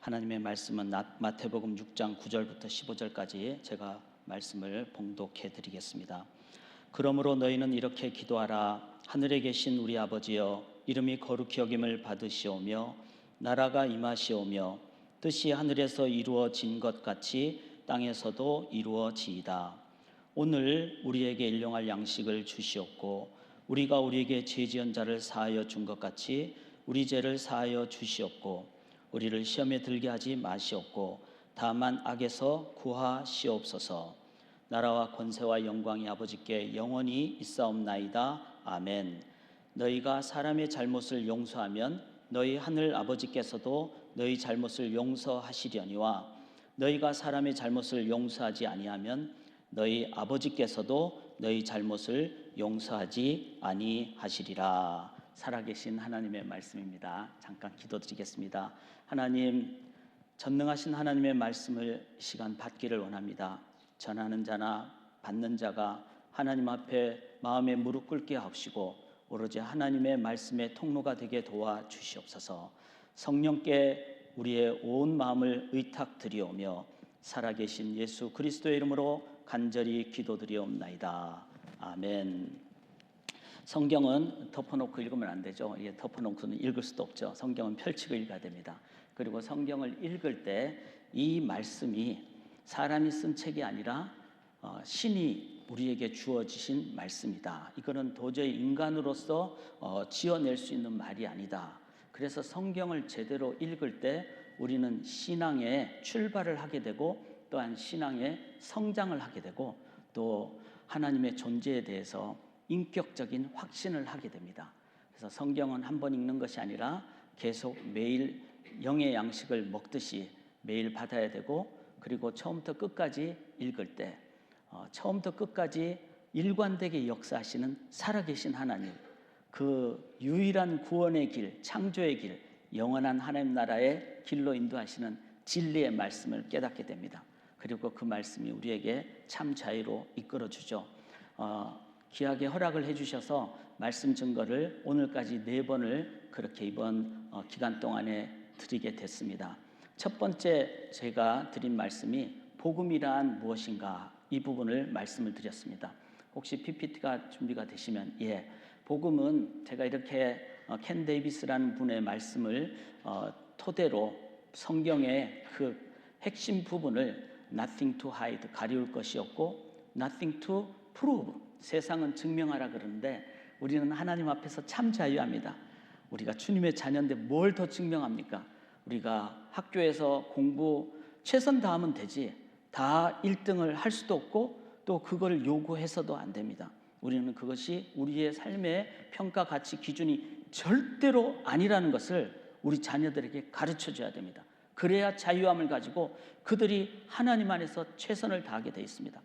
하나님의 말씀은 마태복음 6장 9절부터 15절까지 제가 말씀을 봉독해 드리겠습니다. 그러므로 너희는 이렇게 기도하라. 하늘에 계신 우리 아버지여, 이름이 거룩히 여김을 받으시오며 나라가 임하시오며 뜻이 하늘에서 이루어진 것 같이 땅에서도 이루어지이다. 오늘 우리에게 일용할 양식을 주시옵고 우리가 우리에게 죄 지은 자를 사하여 준 것 같이 우리 죄를 사하여 주시옵고 우리를 시험에 들게 하지 마시옵고 다만 악에서 구하시옵소서. 나라와 권세와 영광이 아버지께 영원히 있사옵나이다. 아멘. 너희가 사람의 잘못을 용서하면 너희 하늘 아버지께서도 너희 잘못을 용서하시려니와 너희가 사람의 잘못을 용서하지 아니하면 너희 아버지께서도 너희 잘못을 용서하지 아니하시리라. 살아계신 하나님의 말씀입니다. 잠깐 기도드리겠습니다. 하나님, 전능하신 하나님의 말씀을 이 시간 받기를 원합니다. 전하는 자나 받는 자가 하나님 앞에 마음에 무릎 꿇게 하옵시고 오로지 하나님의 말씀의 통로가 되게 도와주시옵소서. 성령께 우리의 온 마음을 의탁드리오며 살아계신 예수 그리스도의 이름으로 간절히 기도드리옵나이다. 아멘. 성경은 덮어놓고 읽으면 안 되죠. 덮어놓고는 읽을 수도 없죠. 성경은 펼치고 읽어야 됩니다. 그리고 성경을 읽을 때 이 말씀이 사람이 쓴 책이 아니라 신이 우리에게 주어지신 말씀이다. 이거는 도저히 인간으로서 지어낼 수 있는 말이 아니다. 그래서 성경을 제대로 읽을 때 우리는 신앙의 출발을 하게 되고 또한 신앙의 성장을 하게 되고 또 하나님의 존재에 대해서 인격적인 확신을 하게 됩니다. 그래서 성경은 한 번 읽는 것이 아니라 계속 매일 영의 양식을 먹듯이 매일 받아야 되고 그리고 처음부터 끝까지 읽을 때 처음부터 끝까지 일관되게 역사하시는 살아계신 하나님, 그 유일한 구원의 길, 창조의 길, 영원한 하나님 나라의 길로 인도하시는 진리의 말씀을 깨닫게 됩니다. 그리고 그 말씀이 우리에게 참 자유로 이끌어주죠. 귀하게 허락을 해주셔서 말씀 증거를 오늘까지 4번을 그렇게 이번 기간 동안에 드리게 됐습니다. 첫 번째 제가 드린 말씀이 복음이란 무엇인가, 이 부분을 말씀을 드렸습니다. 혹시 PPT가 준비가 되시면 복음은 제가 이렇게 켄 데이비스라는 분의 말씀을 토대로 성경의 그 핵심 부분을 nothing to hide, 가리울 것이 없고 nothing to prove, 세상은 증명하라 그러는데 우리는 하나님 앞에서 참 자유합니다. 우리가 주님의 자녀인데 뭘 더 증명합니까? 우리가 학교에서 공부 최선 다하면 되지 다 1등을 할 수도 없고 또 그걸 요구해서도 안 됩니다. 우리는 그것이 우리의 삶의 평가 가치 기준이 절대로 아니라는 것을 우리 자녀들에게 가르쳐줘야 됩니다. 그래야 자유함을 가지고 그들이 하나님 안에서 최선을 다하게 되어 있습니다.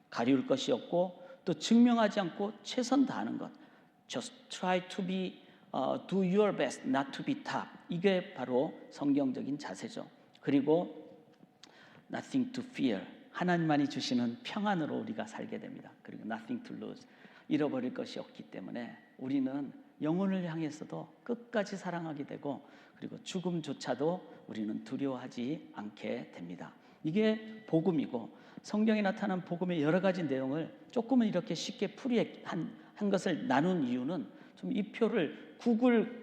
가리울 것이 없고 또 증명하지 않고 최선 다하는 것. Just try to be, do your best, not to be top. 이게 바로 성경적인 자세죠. 그리고 nothing to fear. 하나님만이 주시는 평안으로 우리가 살게 됩니다. 그리고 nothing to lose. 잃어버릴 것이 없기 때문에 우리는 영혼을 향해서도 끝까지 사랑하게 되고 그리고 죽음조차도 우리는 두려워하지 않게 됩니다. 이게 복음이고 성경에 나타난 복음의 여러 가지 내용을 조금은 이렇게 쉽게 풀이한 것을 나눈 이유는 좀 이 표를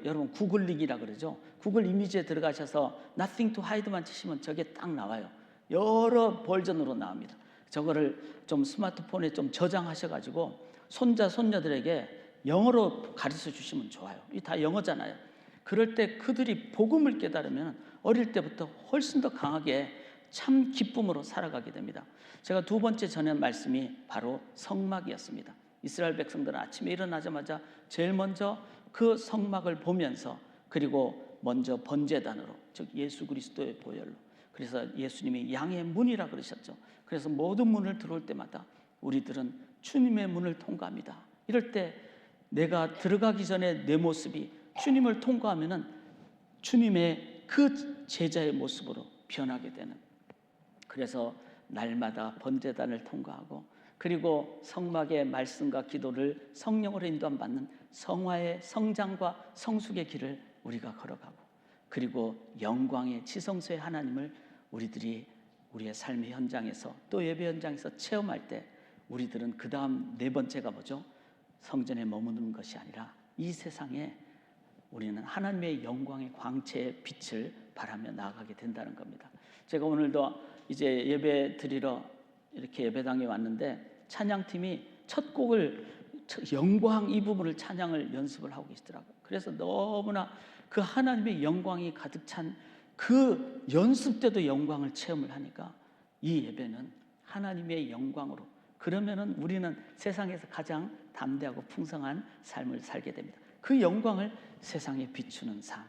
여러분 구글링이라 그러죠. 구글 이미지에 들어가셔서 nothing to hide만 치시면 저게 딱 나와요. 여러 버전으로 나옵니다. 저거를 좀 스마트폰에 좀 저장하셔가지고 손자 손녀들에게 영어로 가르쳐 주시면 좋아요. 이 다 영어잖아요. 그럴 때 그들이 복음을 깨달으면 어릴 때부터 훨씬 더 강하게 참 기쁨으로 살아가게 됩니다. 제가 두 번째 전한 말씀이 바로 성막이었습니다. 이스라엘 백성들은 아침에 일어나자마자 제일 먼저 그 성막을 보면서 그리고 먼저 번제단으로, 즉 예수 그리스도의 보혈로, 그래서 예수님이 양의 문이라 그러셨죠. 그래서 모든 문을 들어올 때마다 우리들은 주님의 문을 통과합니다. 이럴 때 내가 들어가기 전에 내 모습이 주님을 통과하면은 주님의 그 제자의 모습으로 변하게 되는, 그래서 날마다 번제단을 통과하고 그리고 성막의 말씀과 기도를 성령으로 인도함 받는 성화의 성장과 성숙의 길을 우리가 걸어가고 그리고 영광의 지성소의 하나님을 우리들이 우리의 삶의 현장에서 또 예배 현장에서 체험할 때 우리들은 그 다음 네 번째가 뭐죠? 성전에 머무는 것이 아니라 이 세상에 우리는 하나님의 영광의 광채의 빛을 바라며 나아가게 된다는 겁니다. 제가 오늘도 이제 예배 드리러 이렇게 예배당에 왔는데 찬양팀이 첫 곡을 영광 이 부분을 찬양을 연습을 하고 계시더라고요. 그래서 너무나 그 하나님의 영광이 가득 찬 그 연습 때도 영광을 체험을 하니까 이 예배는 하나님의 영광으로, 그러면은 우리는 세상에서 가장 담대하고 풍성한 삶을 살게 됩니다. 그 영광을 세상에 비추는 삶.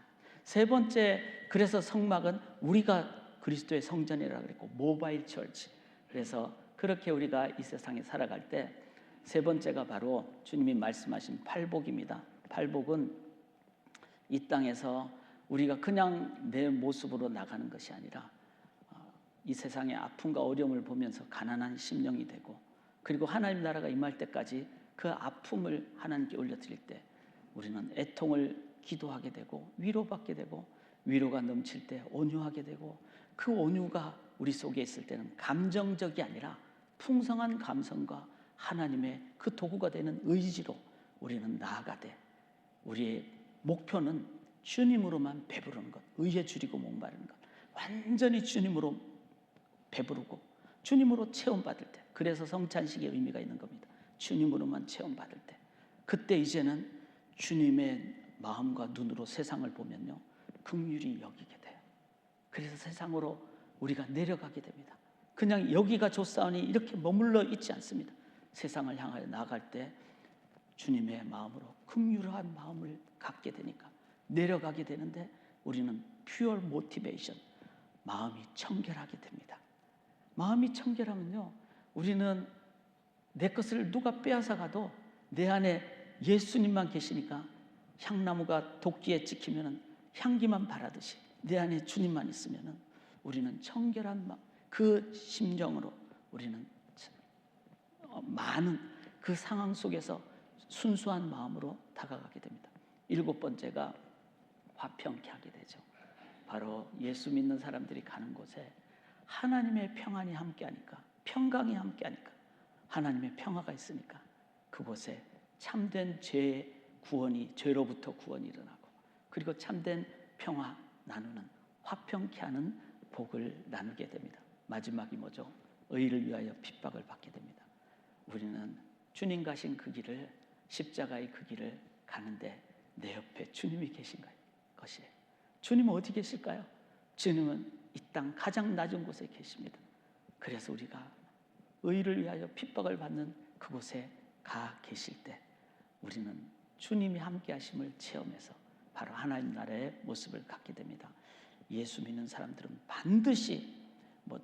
세 번째, 그래서 성막은 우리가 그리스도의 성전이라고 그랬고 모바일 처치. 그래서 그렇게 우리가 이 세상에 살아갈 때 세 번째가 바로 주님이 말씀하신 팔복입니다. 팔복은 이 땅에서 우리가 그냥 내 모습으로 나가는 것이 아니라 이 세상의 아픔과 어려움을 보면서 가난한 심령이 되고, 그리고 하나님 나라가 임할 때까지 그 아픔을 하나님께 올려드릴 때 우리는 애통을 기도하게 되고 위로받게 되고, 위로가 넘칠 때 온유하게 되고, 그 온유가 우리 속에 있을 때는 감정적이 아니라 풍성한 감성과 하나님의 그 도구가 되는 의지로 우리는 나아가되, 우리의 목표는 주님으로만 배부르는 것, 의에 줄이고 목마르는 것, 완전히 주님으로 배부르고 주님으로 체험받을 때, 그래서 성찬식의 의미가 있는 겁니다. 주님으로만 체험받을 때, 그때 이제는 주님의 마음과 눈으로 세상을 보면요 긍휼히 여기게 돼요. 그래서 세상으로 우리가 내려가게 됩니다. 그냥 여기가 좋사오니 이렇게 머물러 있지 않습니다. 세상을 향하여 나아갈 때 주님의 마음으로 긍휼한 마음을 갖게 되니까 내려가게 되는데, 우리는 퓨어 모티베이션, 마음이 청결하게 됩니다. 마음이 청결하면요 우리는 내 것을 누가 빼앗아 가도 내 안에 예수님만 계시니까 향나무가 도끼에 찍히면 향기만 바라듯이 내 안에 주님만 있으면 우리는 청결한 마음, 그 심정으로 우리는 많은 그 상황 속에서 순수한 마음으로 다가가게 됩니다. 일곱 번째가 화평케 하게 되죠. 바로 예수 믿는 사람들이 가는 곳에 하나님의 평안이 함께하니까, 평강이 함께하니까, 하나님의 평화가 있으니까 그곳에 참된 죄의 구원이, 죄로부터 구원이 일어나고, 그리고 참된 평화 나누는, 화평케 하는 복을 나누게 됩니다. 마지막이 뭐죠? 의를 위하여 핍박을 받게 됩니다. 우리는 주님 가신 그 길을, 십자가의 그 길을 가는데 내 옆에 주님이 계신 것이에요. 주님은 어디 계실까요? 주님은 이 땅 가장 낮은 곳에 계십니다. 그래서 우리가 의를 위하여 핍박을 받는 그곳에 가 계실 때 우리는 주님이 함께 하심을 체험해서 바로 하나님 나라의 모습을 갖게 됩니다. 예수 믿는 사람들은 반드시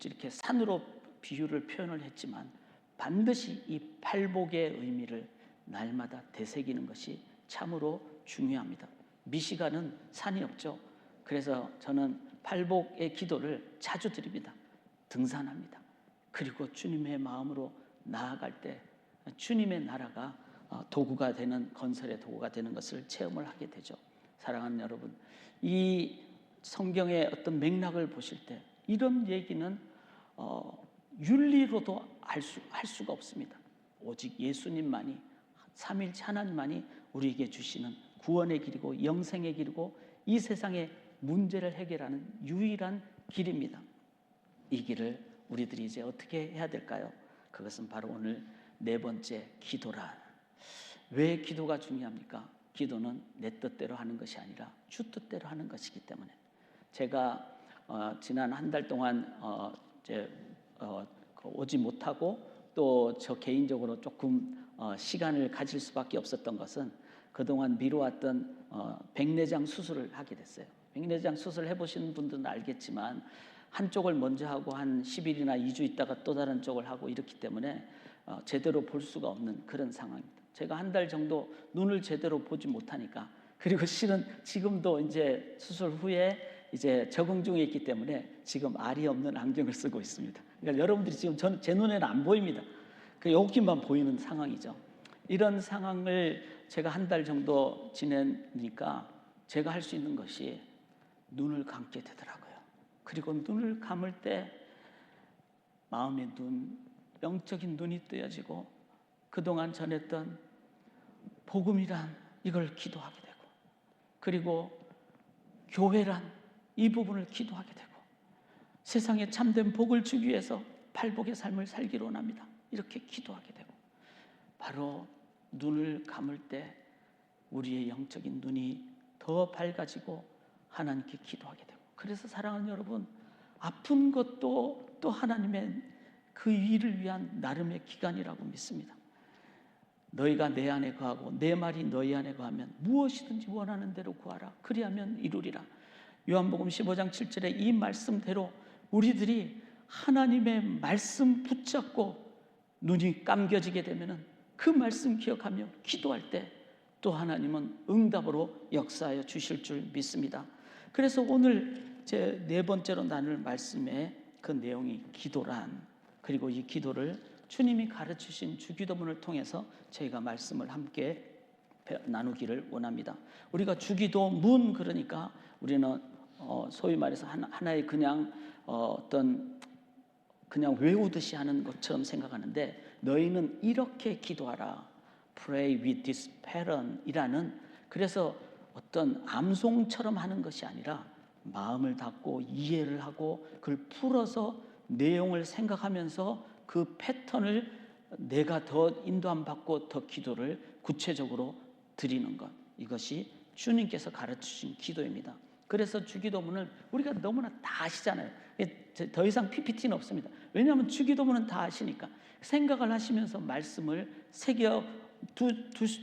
이렇게 산으로 비유를 표현을 했지만 반드시 이 팔복의 의미를 날마다 되새기는 것이 참으로 중요합니다. 미시간은 산이 없죠. 그래서 저는 팔복의 기도를 자주 드립니다. 등산합니다. 그리고 주님의 마음으로 나아갈 때 주님의 나라가 도구가 되는, 건설의 도구가 되는 것을 체험을 하게 되죠. 사랑하는 여러분, 이 성경의 어떤 맥락을 보실 때 이런 얘기는 윤리로도 할 수가 없습니다. 오직 예수님만이, 삼위일체 하나님만이 우리에게 주시는 구원의 길이고 영생의 길이고 이 세상의 문제를 해결하는 유일한 길입니다. 이 길을 우리들이 이제 어떻게 해야 될까요? 그것은 바로 오늘 네 번째, 기도라. 왜 기도가 중요합니까? 기도는 내 뜻대로 하는 것이 아니라 주 뜻대로 하는 것이기 때문에. 제가 지난 한 달 동안 오지 못하고 또 저 개인적으로 조금 시간을 가질 수밖에 없었던 것은 그동안 미뤄왔던 백내장 수술을 하게 됐어요. 백내장 수술 해보신 분들은 알겠지만 한쪽을 먼저 하고 한 10일이나 2주 있다가 또 다른 쪽을 하고 이렇기 때문에 제대로 볼 수가 없는 그런 상황입니다. 제가 한 달 정도 눈을 제대로 보지 못하니까, 그리고 실은 지금도 이제 수술 후에 이제 적응 중에 있기 때문에 지금 알이 없는 안경을 쓰고 있습니다. 그러니까 여러분들이 지금 제 눈에는 안 보입니다. 여기만 보이는 상황이죠. 이런 상황을 제가 한 달 정도 지내니까 제가 할 수 있는 것이 눈을 감게 되더라고요. 그리고 눈을 감을 때 마음의 눈, 영적인 눈이 뜨여지고 그동안 전했던 복음이란 이걸 기도하게 되고, 그리고 교회란 이 부분을 기도하게 되고, 세상에 참된 복을 주기 위해서 팔복의 삶을 살기로 원합니다. 이렇게 기도하게 되고, 바로 눈을 감을 때 우리의 영적인 눈이 더 밝아지고 하나님께 기도하게 되고, 그래서 사랑하는 여러분, 아픈 것도 또 하나님의 그 일을 위한 나름의 기간이라고 믿습니다. 너희가 내 안에 거하고 내 말이 너희 안에 거하면 무엇이든지 원하는 대로 구하라. 그리하면 이루리라. 요한복음 15장 7절에 이 말씀대로 우리들이 하나님의 말씀 붙잡고 눈이 감겨지게 되면 그 말씀 기억하며 기도할 때 또 하나님은 응답으로 역사하여 주실 줄 믿습니다. 그래서 오늘 제 네 번째로 나눌 말씀의 그 내용이 기도란, 그리고 이 기도를 주님이 가르치신 주기도문을 통해서 저희가 말씀을 함께 나누기를 원합니다. 우리가 주기도문, 그러니까 우리는 소위 말해서 하나의 그냥 그냥 외우듯이 하는 것처럼 생각하는데, 너희는 이렇게 기도하라. Pray with this pattern 이라는, 그래서 어떤 암송처럼 하는 것이 아니라 마음을 닫고 이해를 하고 그걸 풀어서 내용을 생각하면서 그 패턴을 내가 더 인도함 받고 더 기도를 구체적으로 드리는 것, 이것이 주님께서 가르치신 기도입니다. 그래서 주기도문을 우리가 너무나 다 아시잖아요. 더 이상 PPT는 없습니다. 왜냐하면 주기도문은 다 아시니까 생각을 하시면서 말씀을 새겨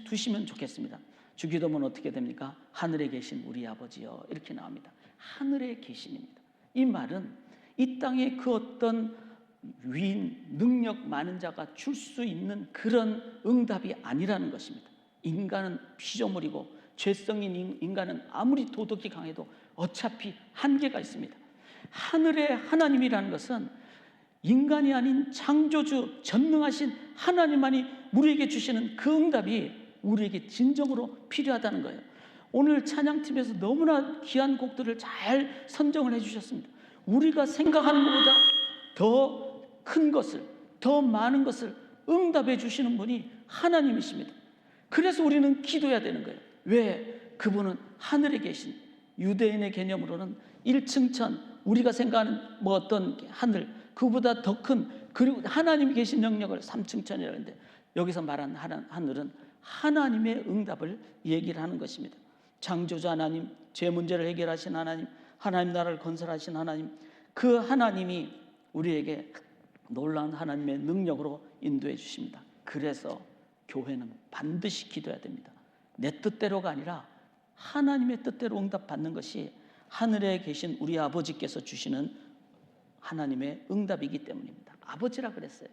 두시면 좋겠습니다. 주기도문 어떻게 됩니까? 하늘에 계신 우리 아버지여, 이렇게 나옵니다. 하늘에 계신입니다. 이 말은 이 땅에 그 어떤 위인, 능력 많은 자가 줄 수 있는 그런 응답이 아니라는 것입니다. 인간은 피조물이고 죄성인 인간은 아무리 도덕이 강해도 어차피 한계가 있습니다. 하늘의 하나님이라는 것은 인간이 아닌 창조주 전능하신 하나님만이 우리에게 주시는 그 응답이 우리에게 진정으로 필요하다는 거예요. 오늘 찬양팀에서 너무나 귀한 곡들을 잘 선정을 해주셨습니다. 우리가 생각하는 것보다 더 큰 것을, 더 많은 것을 응답해 주시는 분이 하나님이십니다. 그래서 우리는 기도해야 되는 거예요. 왜? 그분은 하늘에 계신, 유대인의 개념으로는 1층 천, 우리가 생각하는 어떤 하늘, 그보다 더 큰, 그리고 하나님이 계신 영역을 3층 천이라는데, 여기서 말한 하늘은 하나님의 응답을 얘기를 하는 것입니다. 창조주 하나님, 죄 문제를 해결하신 하나님, 하나님 나라를 건설하신 하나님, 그 하나님이 우리에게 놀라운 하나님의 능력으로 인도해 주십니다. 그래서 교회는 반드시 기도해야 됩니다. 내 뜻대로가 아니라 하나님의 뜻대로 응답받는 것이 하늘에 계신 우리 아버지께서 주시는 하나님의 응답이기 때문입니다. 아버지라 그랬어요.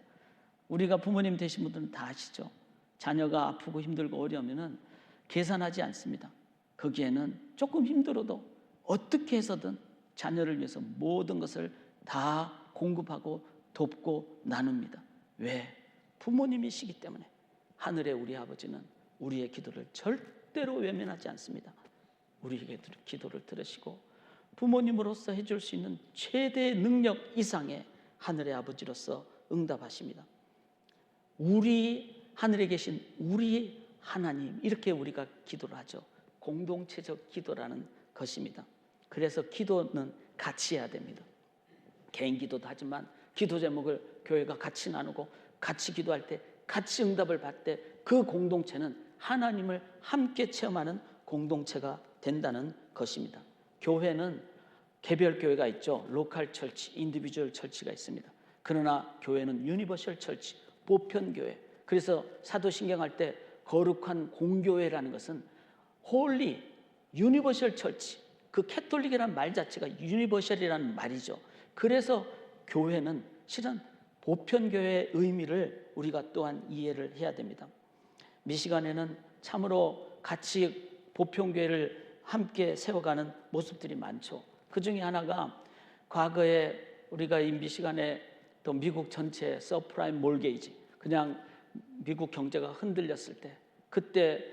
우리가 부모님 되신 분들은 다 아시죠? 자녀가 아프고 힘들고 어려우면 계산하지 않습니다. 거기에는 조금 힘들어도 어떻게 해서든 자녀를 위해서 모든 것을 다 공급하고 돕고 나눕니다. 왜? 부모님이시기 때문에. 하늘의 우리 아버지는 우리의 기도를 절대로 외면하지 않습니다. 우리의 기도를 들으시고 부모님으로서 해줄 수 있는 최대의 능력 이상의 하늘의 아버지로서 응답하십니다. 우리 하늘에 계신 우리 하나님, 이렇게 우리가 기도를 하죠. 공동체적 기도라는 것입니다. 그래서 기도는 같이 해야 됩니다. 개인 기도도 하지만 기도 제목을 교회가 같이 나누고 같이 기도할 때, 같이 응답을 받을 때 그 공동체는 하나님을 함께 체험하는 공동체가 된다는 것입니다. 교회는 개별 교회가 있죠. 로컬 철치, 인디비주얼 철치가 있습니다. 그러나 교회는 유니버셜 철치, 보편 교회. 그래서 사도신경 할 때 거룩한 공교회라는 것은 홀리 유니버셜 철치, 그 캐톨릭이라는 말 자체가 유니버셜이라는 말이죠. 그래서 교회는 실은 보편 교회의 의미를 우리가 또한 이해를 해야 됩니다. 미시간에는 참으로 같이 보편 교회를 함께 세워가는 모습들이 많죠. 그 중에 하나가 과거에 우리가 이 미시간에 또 미국 전체 서프라임 몰게이지, 그냥 미국 경제가 흔들렸을 때, 그때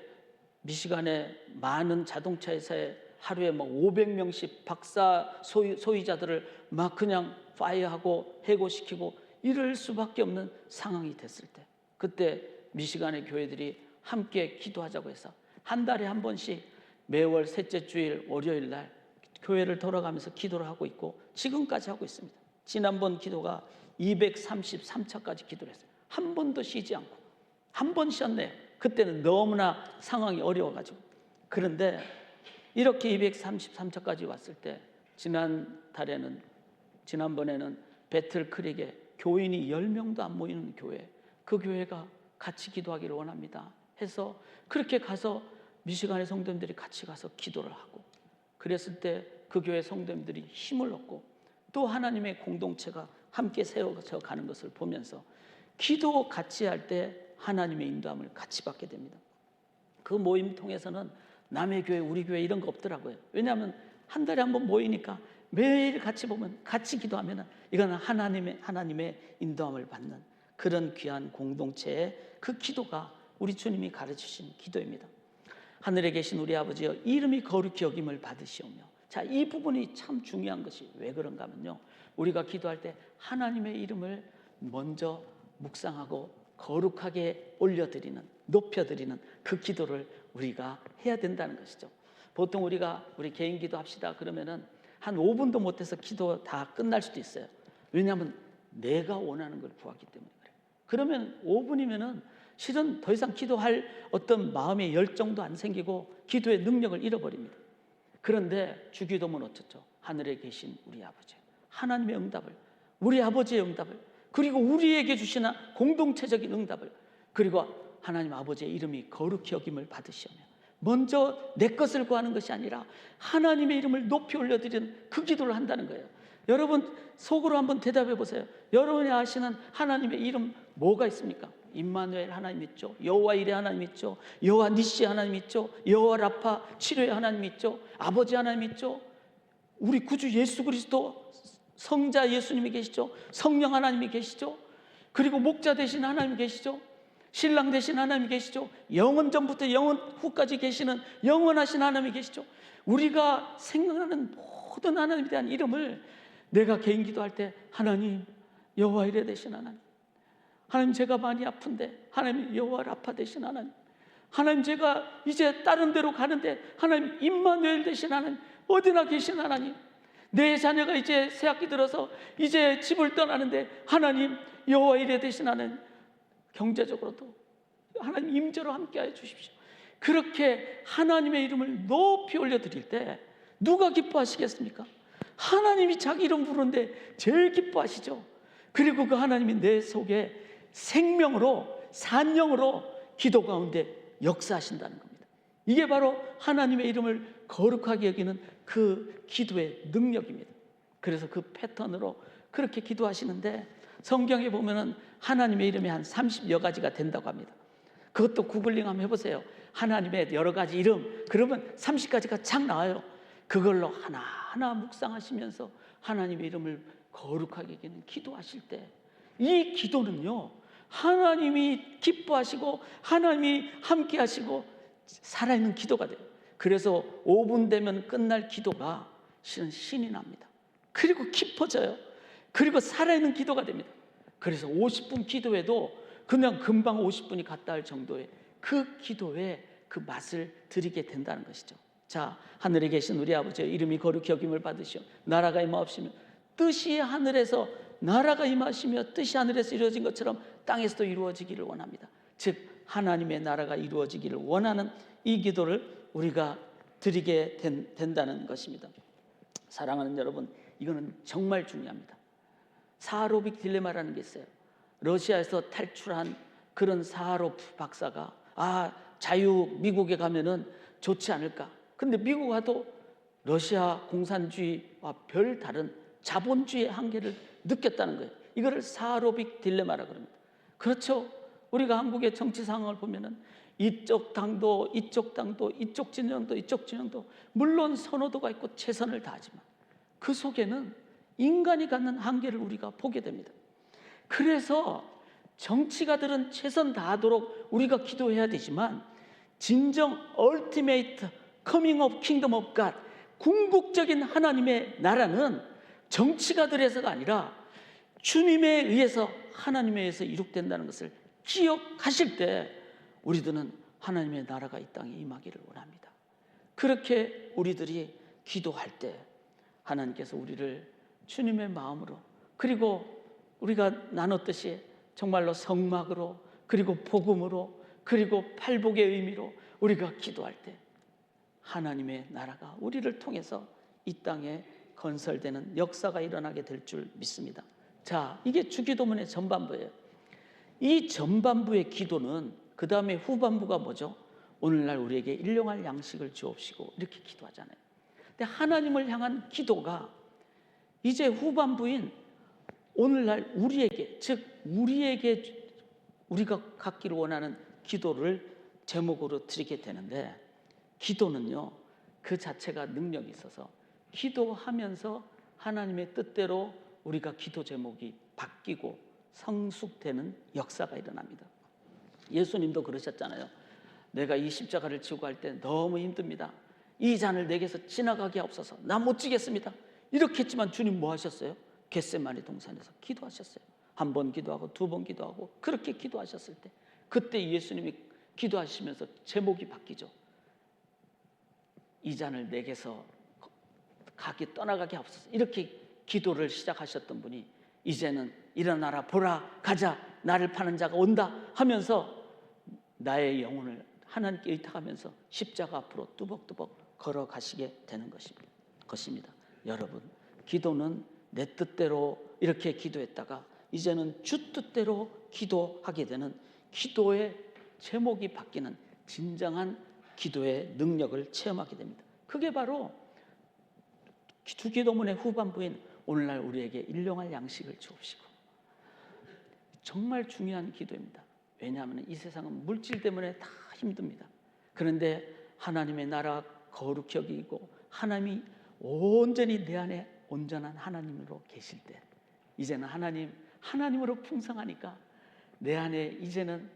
미시간에 많은 자동차 회사의 하루에 뭐 500명씩 박사 소유자들을 막 그냥 파이어하고 해고시키고 이럴 수밖에 없는 상황이 됐을 때, 그때 미시간의 교회들이 함께 기도하자고 해서 한 달에 한 번씩 매월 셋째 주일 월요일 날 교회를 돌아가면서 기도를 하고 있고 지금까지 하고 있습니다. 지난번 기도가 233차까지 기도를 했어요. 한 번도 쉬지 않고. 한 번 쉬었네요. 그때는 너무나 상황이 어려워가지고. 그런데 이렇게 233차까지 왔을 때 지난번에는 배틀크릭에 교인이 10명도 안 모이는 교회, 그 교회가 같이 기도하기를 원합니다 해서 그렇게 가서 미시간의 성도님들이 같이 가서 기도를 하고, 그랬을 때 그 교회 성도님들이 힘을 얻고 또 하나님의 공동체가 함께 세워져 가는 것을 보면서 기도 같이 할 때 하나님의 인도함을 같이 받게 됩니다. 그 모임 통해서는 남의 교회, 우리 교회 이런 거 없더라고요. 왜냐하면 한 달에 한 번 모이니까 매일 같이 보면, 같이 기도하면 이거는 하나님의 인도함을 받는 그런 귀한 공동체의 그 기도가 우리 주님이 가르치신 기도입니다. 하늘에 계신 우리 아버지여, 이름이 거룩히 여김을 받으시오며. 자, 이 부분이 참 중요한 것이 왜 그런가 하면요, 우리가 기도할 때 하나님의 이름을 먼저 묵상하고 거룩하게 올려드리는, 높여드리는 그 기도를 우리가 해야 된다는 것이죠. 보통 우리 개인 기도 합시다 그러면은 한 5분도 못해서 기도 다 끝날 수도 있어요. 왜냐하면 내가 원하는 걸 구하기 때문에 그래요. 그러면 5분이면은 실은 더 이상 기도할 어떤 마음의 열정도 안 생기고 기도의 능력을 잃어버립니다. 그런데 주기도문 어쩌죠? 하늘에 계신 우리 아버지, 하나님의 응답을, 우리 아버지의 응답을, 그리고 우리에게 주시는 공동체적인 응답을, 그리고 하나님 아버지의 이름이 거룩히 여김을 받으시오며, 먼저 내 것을 구하는 것이 아니라 하나님의 이름을 높이 올려드리는 그 기도를 한다는 거예요. 여러분 속으로 한번 대답해 보세요. 여러분이 아시는 하나님의 이름 뭐가 있습니까? 임마누엘 하나님 있죠. 여호와 이레 하나님 있죠. 여호와 니시 하나님 있죠. 여호와 라파 치료의 하나님 있죠. 아버지 하나님 있죠. 우리 구주 예수 그리스도 성자 예수님이 계시죠. 성령 하나님이 계시죠. 그리고 목자 되신 하나님이 계시죠. 신랑 되신 하나님이 계시죠. 영원 전부터 영원 후까지 계시는 영원하신 하나님이 계시죠. 우리가 생각하는 모든 하나님에 대한 이름을 내가 개인 기도할 때 하나님 여호와 이레 되신 하나님, 하나님 제가 많이 아픈데 하나님 여호와 라파 되신 하나님, 하나님 제가 이제 다른 데로 가는데 하나님 임마누엘 되신 하나님, 어디나 계신 하나님, 내 자녀가 이제 새학기 들어서 이제 집을 떠나는데 하나님 여호와 이레 되신 하나님, 경제적으로도 하나님 임재로 함께하여 주십시오. 그렇게 하나님의 이름을 높이 올려드릴 때 누가 기뻐하시겠습니까? 하나님이 자기 이름 부르는데 제일 기뻐하시죠. 그리고 그 하나님이 내 속에 생명으로 산령으로 기도 가운데 역사하신다는 겁니다. 이게 바로 하나님의 이름을 거룩하게 여기는 그 기도의 능력입니다. 그래서 그 패턴으로 그렇게 기도하시는데 성경에 보면은 하나님의 이름이 한 30여 가지가 된다고 합니다. 그것도 구글링 한번 해보세요. 하나님의 여러 가지 이름, 그러면 30가지가 착 나와요. 그걸로 하나하나 묵상하시면서 하나님의 이름을 거룩하게 여기는 기도하실 때 이 기도는요, 하나님이 기뻐하시고 하나님이 함께 하시고 살아있는 기도가 돼요. 그래서 5분 되면 끝날 기도가 실은 신이 납니다. 그리고 깊어져요. 그리고 살아있는 기도가 됩니다. 그래서 50분 기도해도 그냥 금방 50분이 갔다 할 정도의 그 기도에 그 맛을 드리게 된다는 것이죠. 자, 하늘에 계신 우리 아버지의 이름이 거룩히 여김을 받으시오. 나라가 임하옵시며, 뜻이 하늘에서 나라가 임하시며 뜻이 하늘에서 이루어진 것처럼 땅에서도 이루어지기를 원합니다. 즉 하나님의 나라가 이루어지기를 원하는 이 기도를 우리가 드리게 된다는 것입니다. 사랑하는 여러분, 이거는 정말 중요합니다. 사하로빅 딜레마라는 게 있어요. 러시아에서 탈출한 그런 사하로프 박사가 자유 미국에 가면은 좋지 않을까. 근데 미국 와도 러시아 공산주의와 별 다른 자본주의의 한계를 느꼈다는 거예요. 이거를 사하로빅 딜레마라고 합니다. 그렇죠. 우리가 한국의 정치 상황을 보면은 이쪽 당도 이쪽 진영도 물론 선호도가 있고 최선을 다하지만 그 속에는 인간이 갖는 한계를 우리가 보게 됩니다. 그래서 정치가들은 최선 다하도록 우리가 기도해야 되지만 진정 ultimate coming of kingdom of God, 궁극적인 하나님의 나라는 정치가들에서가 아니라 주님에 의해서 하나님에 의해서 이룩된다는 것을 기억하실 때 우리들은 하나님의 나라가 이 땅에 임하기를 원합니다. 그렇게 우리들이 기도할 때 하나님께서 우리를 주님의 마음으로, 그리고 우리가 나눴듯이 정말로 성막으로, 그리고 복음으로, 그리고 팔복의 의미로 우리가 기도할 때 하나님의 나라가 우리를 통해서 이 땅에 건설되는 역사가 일어나게 될 줄 믿습니다. 자, 이게 주기도문의 전반부예요. 이 전반부의 기도는 그 다음에 후반부가 뭐죠? 오늘날 우리에게 일용할 양식을 주옵시고, 이렇게 기도하잖아요. 근데 하나님을 향한 기도가 이제 후반부인 오늘날 우리에게, 즉 우리에게 우리가 갖기를 원하는 기도를 제목으로 드리게 되는데, 기도는요 그 자체가 능력이 있어서 기도하면서 하나님의 뜻대로 우리가 기도 제목이 바뀌고 성숙되는 역사가 일어납니다. 예수님도 그러셨잖아요. 내가 이 십자가를 지고 갈 때 너무 힘듭니다. 이 잔을 내게서 지나가게 하옵소서. 나 못 지겠습니다. 이렇게 했지만 주님 뭐 하셨어요? 겟세마네 동산에서 기도하셨어요. 한 번 기도하고 두 번 기도하고 그렇게 기도하셨을 때, 그때 예수님이 기도하시면서 제목이 바뀌죠. 이 잔을 내게서 떠나가게 하옵소서. 이렇게 기도를 시작하셨던 분이 이제는 일어나라, 보라, 가자, 나를 파는 자가 온다 하면서 나의 영혼을 하나님께 의탁하면서 십자가 앞으로 뚜벅뚜벅 걸어가시게 되는 것입니다. 여러분, 기도는 내 뜻대로 이렇게 기도했다가 이제는 주 뜻대로 기도하게 되는, 기도의 제목이 바뀌는 진정한 기도의 능력을 체험하게 됩니다. 그게 바로 주기도문의 후반부인 오늘날 우리에게 일용할 양식을 주옵시고, 정말 중요한 기도입니다. 왜냐하면 이 세상은 물질 때문에 다 힘듭니다. 그런데 하나님의 나라 거룩히 여기고 하나님이 온전히 내 안에 온전한 하나님으로 계실 때, 이제는 하나님으로 풍성하니까 내 안에 이제는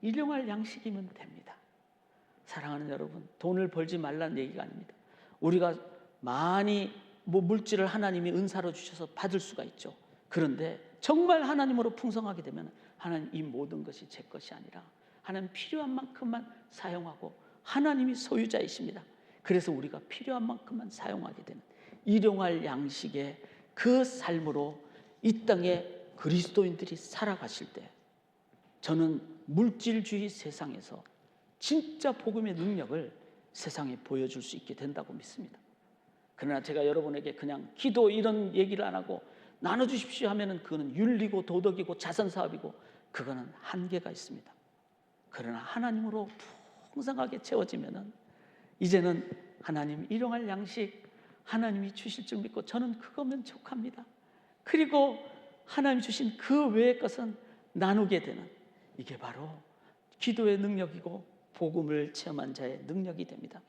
일용할 양식이면 됩니다. 사랑하는 여러분, 돈을 벌지 말라는 얘기가 아닙니다. 우리가 많이 물질을 하나님이 은사로 주셔서 받을 수가 있죠. 그런데 정말 하나님으로 풍성하게 되면 하나님 이 모든 것이 제 것이 아니라 하나님 필요한 만큼만 사용하고 하나님이 소유자이십니다. 그래서 우리가 필요한 만큼만 사용하게 되는 일용할 양식의 그 삶으로 이 땅에 그리스도인들이 살아가실 때, 저는 물질주의 세상에서 진짜 복음의 능력을 세상에 보여줄 수 있게 된다고 믿습니다. 그러나 제가 여러분에게 그냥 기도 이런 얘기를 안 하고 나눠주십시오 하면은 그거는 윤리고 도덕이고 자선사업이고 그거는 한계가 있습니다. 그러나 하나님으로 풍성하게 채워지면은 이제는 하나님 일용할 양식 하나님이 주실 줄 믿고 저는 그거면 족합니다. 그리고 하나님이 주신 그 외의 것은 나누게 되는, 이게 바로 기도의 능력이고 복음을 체험한 자의 능력이 됩니다.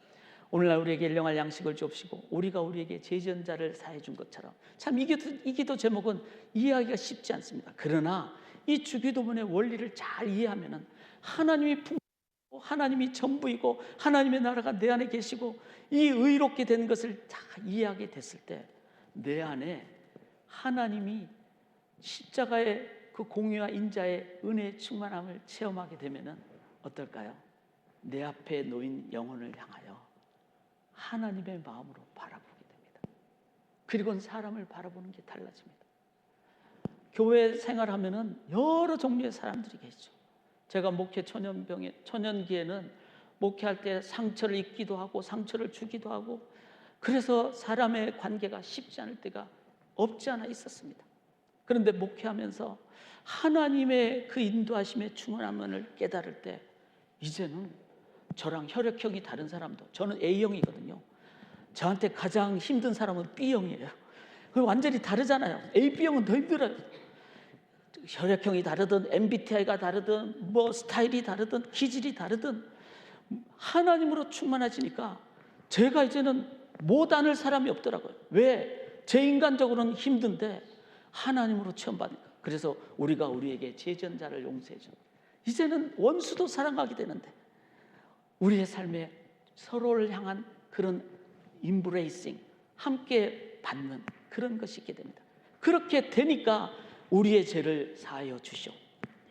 오늘날 우리에게 일용할 양식을 주옵시고 우리가 우리에게 제전자를 사해 준 것처럼, 참 이 기도 제목은 이해하기가 쉽지 않습니다. 그러나 이 주기도문의 원리를 잘 이해하면은 하나님이 풍성하고 하나님이 전부이고 하나님의 나라가 내 안에 계시고 이 의롭게 된 것을 다 이해하게 됐을 때 내 안에 하나님이 십자가의 그 공의와 인자의 은혜의 충만함을 체험하게 되면은 어떨까요? 내 앞에 놓인 영혼을 향하여 하나님의 마음으로 바라보게 됩니다. 그리고는 사람을 바라보는 게 달라집니다. 교회 생활하면은 여러 종류의 사람들이 계시죠. 제가 목회 초년기에는 목회할 때 상처를 입기도 하고 상처를 주기도 하고, 그래서 사람의 관계가 쉽지 않을 때가 없지 않아 있었습니다. 그런데 목회하면서 하나님의 그 인도하심의 충만함을 깨달을 때 이제는 저랑 혈액형이 다른 사람도, 저는 A형이거든요. 저한테 가장 힘든 사람은 B형이에요. 완전히 다르잖아요. A, B형은 더 힘들어요. 혈액형이 다르든 MBTI가 다르든 뭐 스타일이 다르든 기질이 다르든 하나님으로 충만해지니까 제가 이제는 못 안을 사람이 없더라고요. 왜? 제 인간적으로는 힘든데 하나님으로 체험받으니까. 그래서 우리가 우리에게 제전자를 용서해줘. 이제는 원수도 사랑하게 되는데 우리의 삶에 서로를 향한 그런 embracing, 함께 받는 그런 것이 있게 됩니다. 그렇게 되니까 우리의 죄를 사하여 주시오.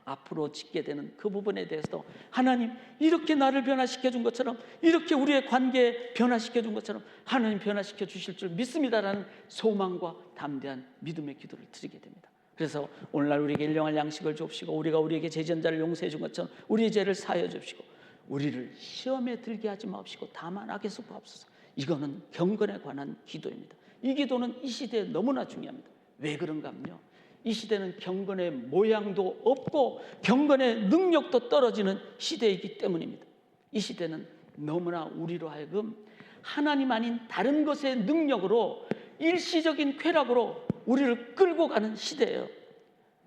앞으로 짓게 되는 그 부분에 대해서도 하나님 이렇게 나를 변화시켜 준 것처럼, 이렇게 우리의 관계 변화시켜 준 것처럼 하나님 변화시켜 주실 줄 믿습니다라는 소망과 담대한 믿음의 기도를 드리게 됩니다. 그래서 오늘날 우리에게 일용할 양식을 주옵시고, 우리가 우리에게 죄전자를 용서해 준 것처럼 우리의 죄를 사하여 주옵시고, 우리를 시험에 들게 하지 마옵시고 다만 악에서 구하옵소서. 이거는 경건에 관한 기도입니다. 이 기도는 이 시대에 너무나 중요합니다. 왜 그런가 하면요, 이 시대는 경건의 모양도 없고 경건의 능력도 떨어지는 시대이기 때문입니다. 이 시대는 너무나 우리로 하여금 하나님 아닌 다른 것의 능력으로, 일시적인 쾌락으로 우리를 끌고 가는 시대예요.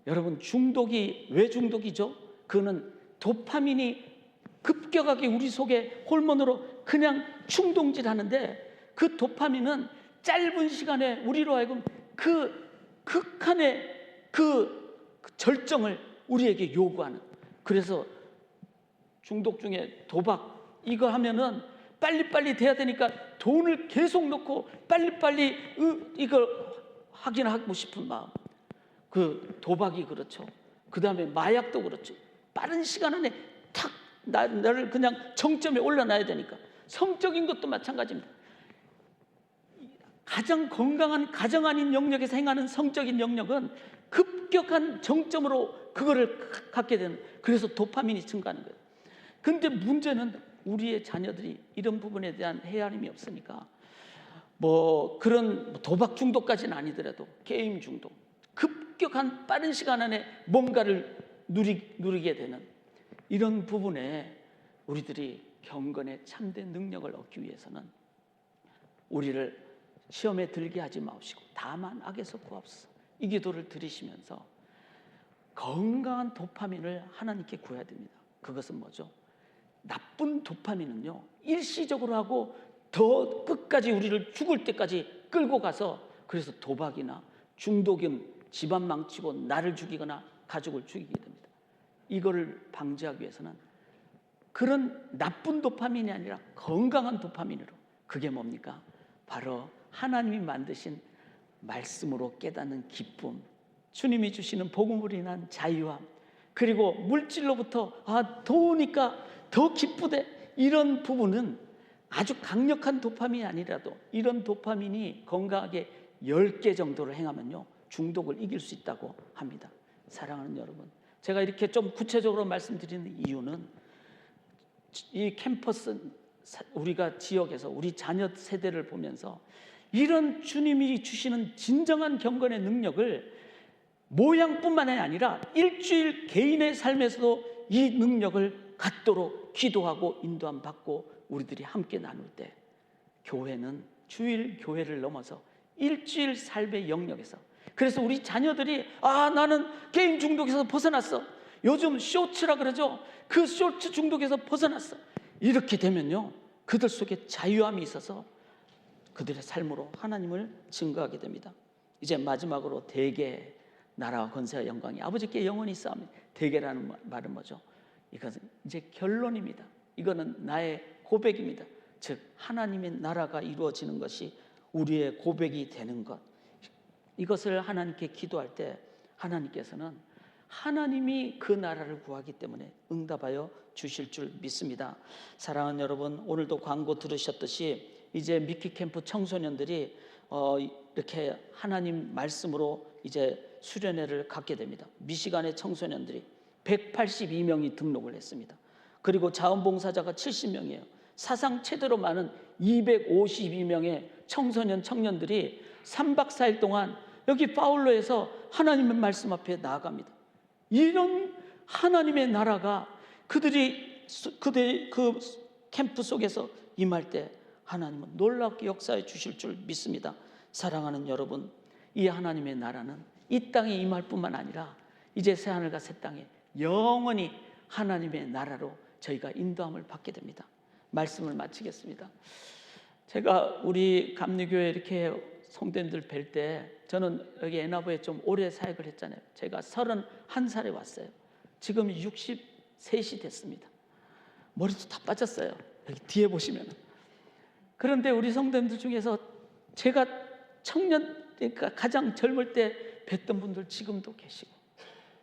여러분, 중독이 왜 중독이죠? 그거는 도파민이 급격하게 우리 속에 호르몬으로 그냥 충동질하는데, 그 도파민은 짧은 시간에 우리로 하여금 그 극한의 그 절정을 우리에게 요구하는, 그래서 중독 중에 도박 이거 하면은 빨리빨리 돼야 되니까 돈을 계속 넣고 빨리빨리 이걸 확인하고 싶은 마음, 그 도박이 그렇죠. 그 다음에 마약도 그렇죠. 빠른 시간 안에 탁 나를 그냥 정점에 올려놔야 되니까. 성적인 것도 마찬가지입니다. 가장 건강한 가정 아닌 영역에서 행하는 성적인 영역은 급격한 정점으로 그거를 갖게 되는, 그래서 도파민이 증가하는 거예요. 근데 문제는 우리의 자녀들이 이런 부분에 대한 헤아림이 없으니까, 뭐 그런 도박 중독까지는 아니더라도 게임 중독, 급격한 빠른 시간 안에 뭔가를 누리게 되는 이런 부분에 우리들이 경건의 참된 능력을 얻기 위해서는 우리를 시험에 들게 하지 마옵시고 다만 악에서 구하옵소서. 이 기도를 드리시면서 건강한 도파민을 하나님께 구해야 됩니다. 그것은 뭐죠? 나쁜 도파민은요, 일시적으로 하고 더 끝까지 우리를 죽을 때까지 끌고 가서, 그래서 도박이나 중독은 집안 망치고 나를 죽이거나 가족을 죽이게 됩니다. 이거를 방지하기 위해서는 그런 나쁜 도파민이 아니라 건강한 도파민으로, 그게 뭡니까? 바로 하나님이 만드신 말씀으로 깨닫는 기쁨, 주님이 주시는 복음으로 인한 자유함, 그리고 물질로부터 더우니까 더 기쁘대, 이런 부분은 아주 강력한 도파민이 아니라도 이런 도파민이 건강하게 10개 정도를 행하면요, 중독을 이길 수 있다고 합니다. 사랑하는 여러분, 제가 이렇게 좀 구체적으로 말씀드리는 이유는 이 캠퍼스, 우리가 지역에서 우리 자녀 세대를 보면서 이런 주님이 주시는 진정한 경건의 능력을 모양뿐만 아니라 일주일 개인의 삶에서도 이 능력을 갖도록 기도하고 인도함 받고 우리들이 함께 나눌 때, 교회는 주일 교회를 넘어서 일주일 삶의 영역에서, 그래서 우리 자녀들이 나는 게임 중독에서 벗어났어, 요즘 쇼츠라 그러죠, 그 쇼츠 중독에서 벗어났어, 이렇게 되면요, 그들 속에 자유함이 있어서 그들의 삶으로 하나님을 증거하게 됩니다. 이제 마지막으로 대개 나라와 권세와 영광이 아버지께 영원히 있사오니, 대개라는 말은 뭐죠? 이것은 이제 결론입니다. 이거는 나의 고백입니다. 즉 하나님의 나라가 이루어지는 것이 우리의 고백이 되는 것, 이것을 하나님께 기도할 때 하나님께서는 하나님이 그 나라를 구하기 때문에 응답하여 주실 줄 믿습니다. 사랑하는 여러분, 오늘도 광고 들으셨듯이 이제 미키 캠프 청소년들이 이렇게 하나님 말씀으로 이제 수련회를 갖게 됩니다. 미시간의 청소년들이 182명이 등록을 했습니다. 그리고 자원봉사자가 70명이에요. 사상 최대로 많은 252명의 청소년 청년들이 3박 4일 동안 여기 파울로에서 하나님의 말씀 앞에 나아갑니다. 이런 하나님의 나라가 그들이 그 캠프 속에서 임할 때 하나님은 놀랍게 역사해 주실 줄 믿습니다. 사랑하는 여러분, 이 하나님의 나라는 이 땅에 임할 뿐만 아니라 이제 새하늘과 새 땅에 영원히 하나님의 나라로 저희가 인도함을 받게 됩니다. 말씀을 마치겠습니다. 제가 우리 감리교회 이렇게 성도님들 뵐 때, 저는 여기 애나보에 좀 오래 사역을 했잖아요. 제가 31살에 왔어요. 지금 63이 됐습니다. 머리도 다 빠졌어요. 여기 뒤에 보시면 그런데 우리 성도님들 중에서 제가 그러니까 가장 젊을 때 뵀던 분들 지금도 계시고,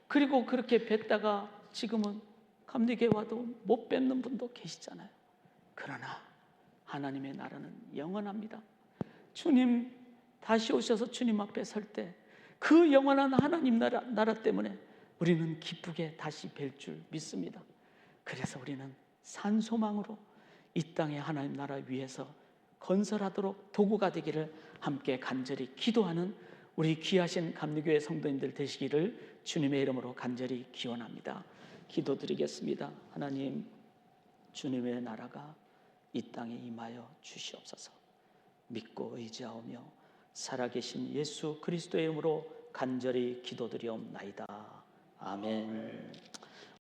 그리고 그렇게 뵀다가 지금은 감리교회 와도 못 뵙는 분도 계시잖아요. 그러나 하나님의 나라는 영원합니다. 주님 다시 오셔서 주님 앞에 설 때 그 영원한 하나님 나라 때문에 우리는 기쁘게 다시 뵐 줄 믿습니다. 그래서 우리는 산소망으로 이 땅의 하나님 나라 위에서 건설하도록 도구가 되기를 함께 간절히 기도하는 우리 귀하신 감리교회 성도님들 되시기를 주님의 이름으로 간절히 기원합니다. 기도드리겠습니다. 하나님, 주님의 나라가 이 땅에 임하여 주시옵소서. 믿고 의지하오며 살아계신 예수 그리스도의 이름으로 간절히 기도드리옵나이다. 아멘.